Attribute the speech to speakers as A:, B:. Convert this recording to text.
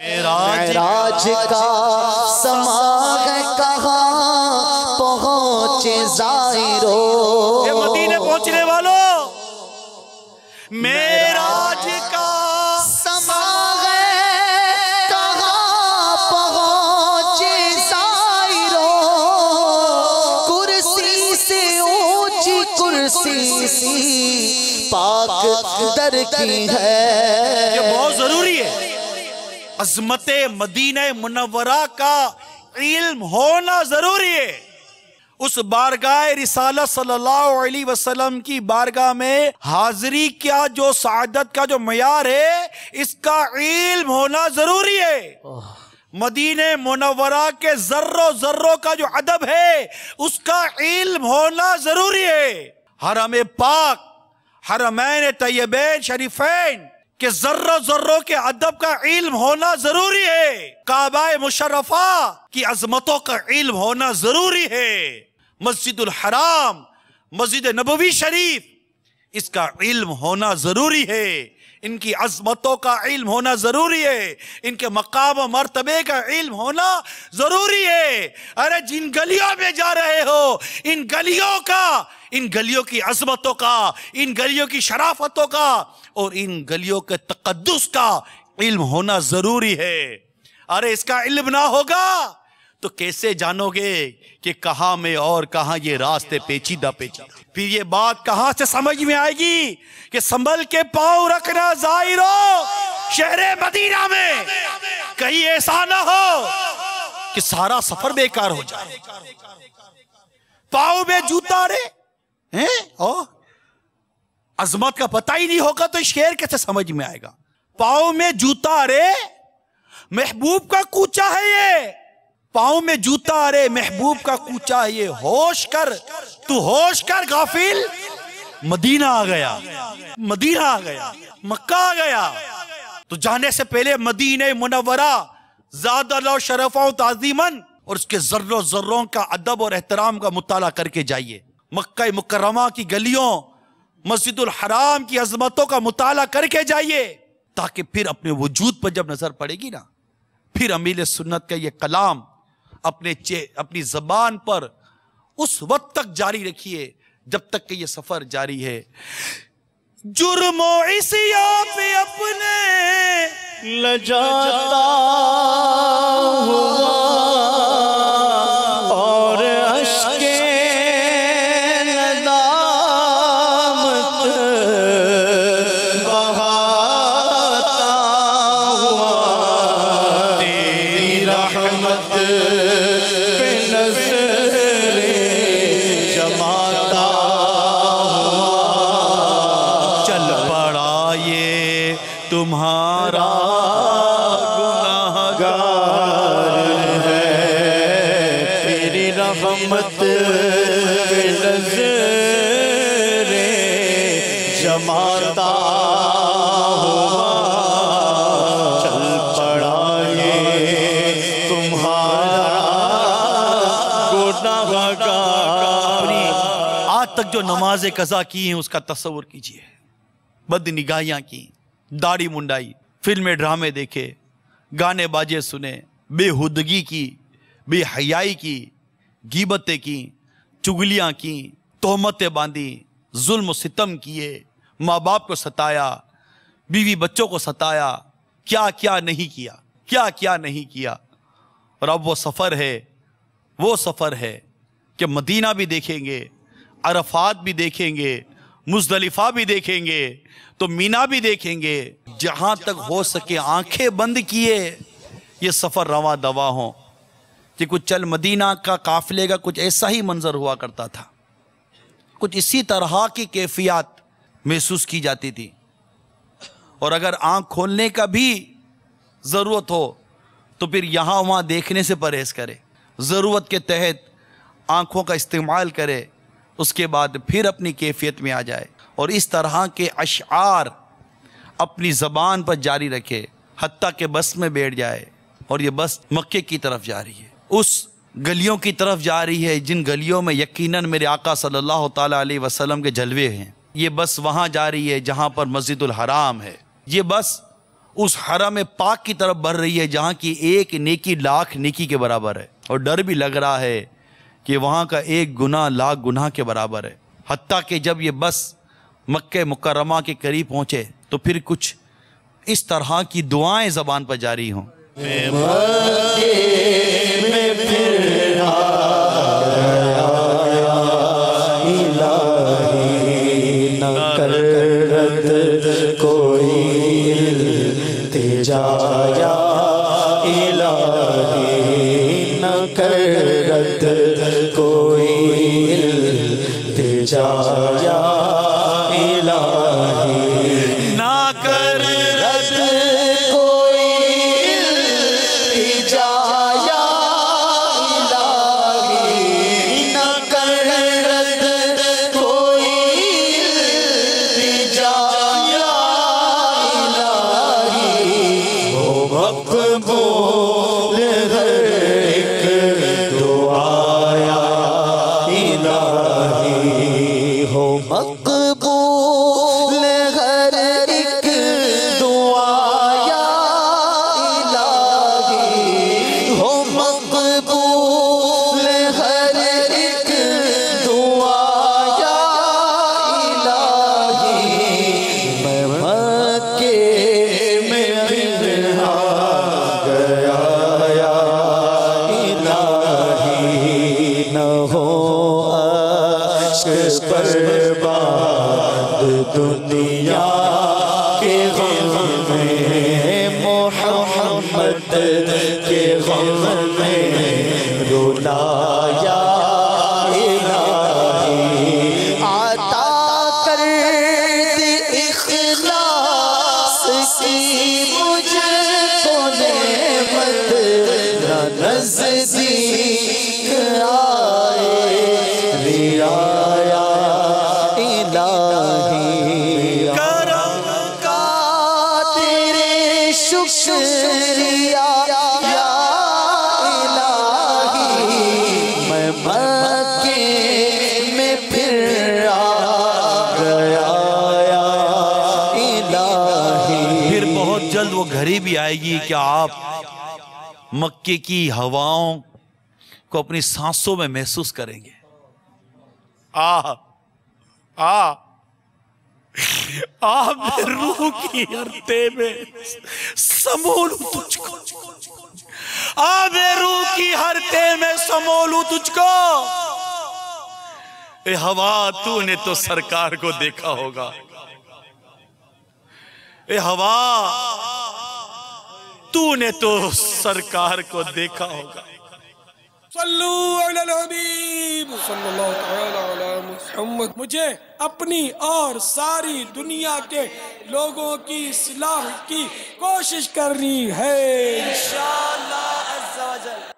A: मेराज का समा है कहाँ पहुँचे ज़ाहिरो।
B: मदीने पहुँचने वालों, मेराज का
A: समा है कहाँ पहुँचे ज़ाहिरो। कुर्सी से ऊंची कुर्सी सी पाक दर की है।
B: ये बहुत जरूरी है। अज़मते मदीने मुनव्वरा का इल्म होना जरूरी है। उस बारगाह रिसालत सल्लल्लाहु अलैहि वसल्लम की बारगाह में हाजिरी का जो सादत का जो मयार है, इसका इल्म होना जरूरी है। मदीने मुनव्वरा के जर्रो जर्रो का जो अदब है, उसका इल्म होना जरूरी है। हरम पाक, हरमैन तय्यबैन शरीफैन के जर्रो जर्रो के अदब का इल्म होना जरूरी है। काबाए मुशर्रफा की अजमतों का इल्म होना जरूरी है। मस्जिदुल हराम, मस्जिद नबवी शरीफ, इसका इल्म होना जरूरी है। इनकी अजमतों का इल्म होना जरूरी है। इनके मकाम और मर्तबे का इल्म होना जरूरी है। अरे जिन गलियों में जा रहे हो, इन गलियों की अजमतों का, इन गलियों की शराफतों का और इन गलियों के तकद्दुस का इल्म होना जरूरी है। अरे इसका इल्म ना होगा तो कैसे जानोगे कि कहां में और कहां ये रास्ते पेचीदा पेचीदा। फिर ये बात कहां से समझ में आएगी कि संभल के पांव रखना ज़ाहिरो शहरे मदीना में, कहीं ऐसा ना हो कि सारा सफर बेकार हो जाए। पांव में जूता रे हैं और अजमत का पता ही नहीं होगा तो शेर कैसे समझ में आएगा। पांव में जूता रे महबूब का कूचा है ये, पांव में जूता रे महबूब का कूचा है ये। होश कर, तू होश कर गाफिल, मदीना आ गया, मदीना आ गया, मक्का आ गया। तो जाने से पहले मदीने मुनव्वरा ज़ादल्लाहु शरफ़ा ताज़ीमन और उसके जर्रों जर्रों का अदब और एहतराम का मुताला करके जाइए। मक्का मुकर्रमा की गलियों, मस्जिदुल हराम की अजमतों का मुताला करके जाइए, ताकि फिर अपने वजूद पर जब नजर पड़ेगी ना, फिर अमील सुन्नत का ये कलाम अपनी जबान पर उस वक्त तक जारी रखिए जब तक कि ये सफर जारी है। जुर्मो इसिया पे अपने
A: लजाता हुआ और अश्के नदामत बहाता हुआ, तेरी रहमत पे नज़रे जमाता हुआ।
B: चल पड़ा ये तुम्हारा
A: गुनाहगार है, तेरी रहमत पे नज़रे जमाता हुआ। चल पड़ा ये तुम्हारा गुनाहगार।
B: आज तक जो नमाज़े कज़ा की हैं उसका तस्वुर कीजिए। बदनिगाहियां की, दाढ़ी मुंडाई, फिल्में ड्रामे देखे, गाने बाजे सुने, बेहुदगी की, बेहयाई की, गीबतें की, चुगलियां की, तोहमतें बांधी, जुल्म सितम किए, माँ बाप को सताया, बीवी बच्चों को सताया, क्या क्या नहीं किया, क्या क्या नहीं किया। और अब वो सफ़र है कि मदीना भी देखेंगे, अरफात भी देखेंगे, मुज़दलिफ़ा भी देखेंगे, तो मीना भी देखेंगे। जहां तक हो सके आंखें बंद किए ये सफर रवा दवा हो कि कुछ चल मदीना का काफिले का कुछ ऐसा ही मंजर हुआ करता था, कुछ इसी तरह की कैफियत महसूस की जाती थी। और अगर आंख खोलने का भी जरूरत हो तो फिर यहां वहां देखने से परहेज करे, जरूरत के तहत आंखों का इस्तेमाल करे, उसके बाद फिर अपनी कैफियत में आ जाए और इस तरह के अशआर अपनी ज़बान पर जारी रखे, हत्ता के बस में बैठ जाए। और ये बस मक्के की तरफ जा रही है, उस गलियों की तरफ जा रही है जिन गलियों में यकीनन मेरे आका सल्लल्लाहु ताला अलैहि वसल्लम के जलवे हैं। ये बस वहाँ जा रही है जहाँ पर मस्जिदुल हराम है। ये बस उस हरम पाक की तरफ बढ़ रही है जहाँ की एक नेकी लाख नेकी के बराबर है, और डर भी लग रहा है कि वहाँ का एक गुनाह लाख गुनाह के बराबर है। हत्ता कि जब ये बस मक्के मुकर्रमा के करीब पहुँचे तो फिर कुछ इस तरह की दुआएं ज़बान पर जारी हों।
A: जाया इलाही न कर रद्द कोई जाया इलाही
B: ना कर
A: रद्द कोई जाया इलाही न कर रद्द कोई जाया मकबूल हर एक दुआया इलाही हो, मकबूल हर एक दुआया इलाही हो, मकबूल हर एक दुआया इलाही। मैं मक्के में बर्बाद दुनिया के गम में, मोहम्मद के गम में रुलाया इलाही। आता कर दे इखलास की मुझको नेमत, ना नज़दीक आए रियाया इलाही। करम का तेरे शुक्रिया या इलाही। मैं मक्के में फिर आ गया या इलाही।
B: फिर बहुत जल्द वो घड़ी भी आएगी कि आप मक्के की हवाओं को अपनी सांसों में महसूस करेंगे। रूह की हरते में समोलू तुझको, रूह की हरते में समोलू तुझको। ए हवा तूने तो सरकार को देखा होगा, ए हवा तूने तो सरकार को देखा होगा।
C: सल्लू अलल हबीब सल्लल्लाहु तआला अला मुहम्मद। मुझे अपनी और सारी दुनिया के लोगों की इस्लाह की कोशिश करनी है इंशाअल्लाह अज़्ज़ा वजल।